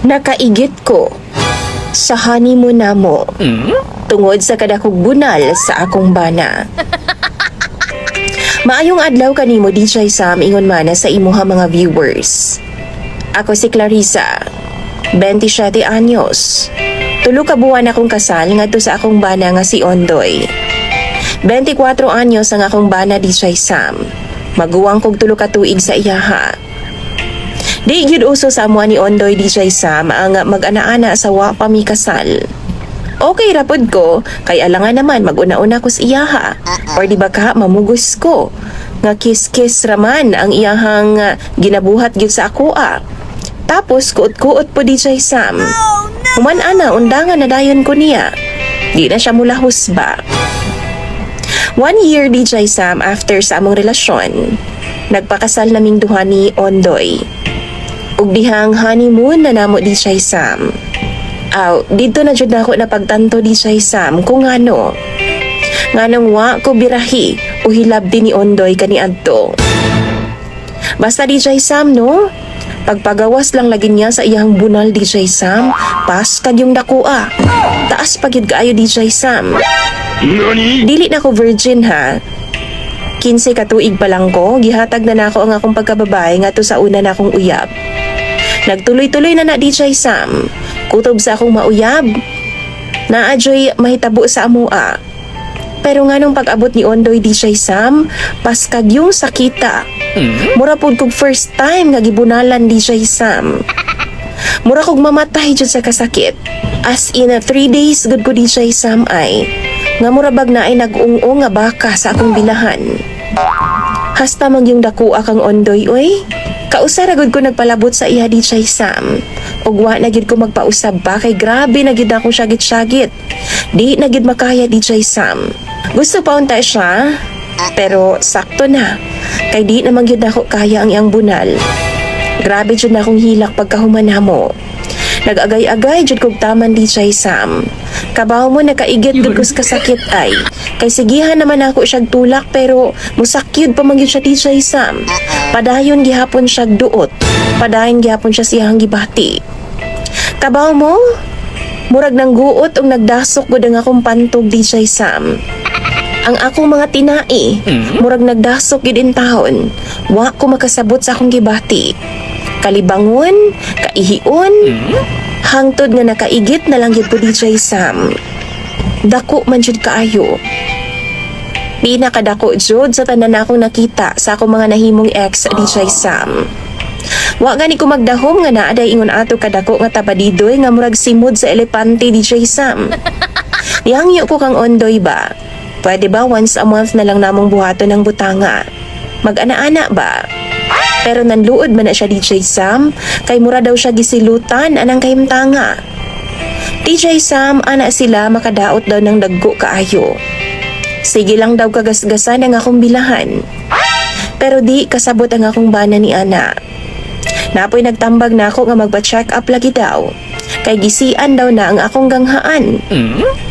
Nakaigit ko sa honeymoon namo tungod sa kadakog bunal sa akong bana. Maayong adlaw kanimo DJ Sam ingon mana sa imuha mga viewers. Ako si Clarissa, 27 anyos. Tulo ka buwan akong kasal ngadto sa akong bana nga si Ondoy. 24 anyos ang akong bana DJ Sam. Maguwang kog tulo ka tuig sa iyaha. Di gyud uso sa amo ni Ondoy DJ Sam ang mag-ana-ana sa wa pa mi kasal. Okay rapod ko, kay alangan naman mag-una-una ko sa iyaha. Or di ba ka mamugos ko? Nga kiss-kiss raman ang iyahang ginabuhat gyud sa ako Tapos kuot-kuot po DJ Sam. Human ana, undangan na dayon ko niya. Di na siya mula husba. 1 year DJ Sam after sa among relasyon, nagpakasal naming duha ni Ondoy. Ug dihang honeymoon na namo DJ Sam. Dito na jud nako napagtanto DJ Sam kung ano. Nganong wa ko birahi o hilabdi ni Ondoy kaniadto. Basta DJ Sam no, pagpagawas lang lagi niya sa iyang bunal DJ Sam, pas kag yung dakua. Taas pagid kaayo DJ Sam. Dili na ko virgin ha. 15 ka tuig pa lang ko, gihatag na nako ang akong pagkababae ngadto sa una na akong uyab. Nagtuloy-tuloy na DJ Sam. Kutob sa akong mauyab. Naadyoy mahitabo sa amua. Pero nga nung pag-abot ni Ondoy DJ Sam, paskag yung sakita. Mura pod kog first time nga gibunalan DJ Sam. Mura kog mamatay jud sa kasakit. As in 3 days good ko DJ Sam ay. Nga mura bag na ay nag-ung-ung nga baka sa akong bilahan. Hasta mag yung dakuha kang Ondoy oy. Kausaragod ko nagpalabot sa iya DJ Sam. Ugwa na gid ko magpausab pa kay grabe na gid akong syagit-syagit. Di na gid makaya DJ Sam. Gusto pa unta siya, pero sakto na. Kay di naman gid ako kaya ang iyang bunal. Grabe jud na akong hilak pagkahuman namo. Nag-agay-agay jud kog taman DJ Sam. Kabaw mo nakaigit gud ko sa kasakit ay. Kay sigihan naman ako siyag tulak pero musakyud pa man gyud siya DJ Sam. Padayon gihapon siya duot. Padayon gihapon siya siyang gibati. Kabaw mo? Murag nang guot og nagdasok gud ang akong pantog DJ Sam. Ang akong mga tinai, murag nagdasok gid in taon. Wa ko makasabot sa akong gibati. Kalibangon, kaihion, hangtod nga nakaigit na lang gyud po DJ Sam. Dako man jud kaayo. Di nakadako jud sa tanan akong nakita sa akong mga nahimong ex DJ Sam. Wa gani ko magdahom nga naaday ingon ato kadako nga tabadidoy nga murag simod sa elepante DJ Sam. Nihangyo ko kang Ondoy ba? Pwede ba once a month na lang namong buhaton ng butanga? Mag-ana-ana ba? Pero nanluod man na siya DJ Sam, kay mura daw siya gisilutan anang kahimtanga. DJ Sam, ana sila makadaot daw ng daggo kaayo. Sige lang daw kagasgasan ang akong bilahan. Pero di kasabot ang akong bana ni ana. Napoy nagtambag na ako nga magpa-check up lagi daw. Kay gisian daw na ang akong ganghaan.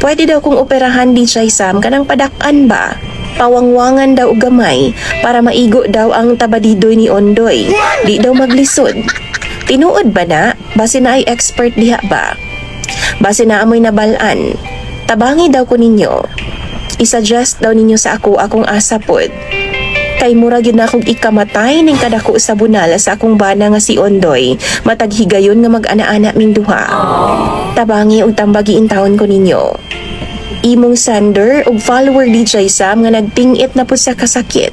Pwede daw kong operahan DJ Sam kanang padak-an ba? Pawangwangan daw gamay para maigo daw ang tabadidoy ni Ondoy. Di daw maglisod. Tinuod ba na? Base na ay expert diha ba? Base na amoy nabalaan. Tabangi daw ko ninyo. I-suggest daw ninyo sa ako akong asapod. Kay mura gyud na akong ikamatay ning kadako sa bunal sa akong bana nga si Ondoy. Matag higayon nga mag-ana-ana ming duha. Tabangi ug tambagi in taon ko ninyo. Imong sender ug follower DJ Sam nga nagpingit na po sa kasakit.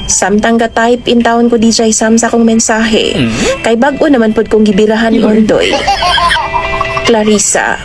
Samtang ka-type in taon ko DJ Sam sa akong mensahe. Kay bag-o naman pod kong gibirahan ni Ondoy. Clarissa.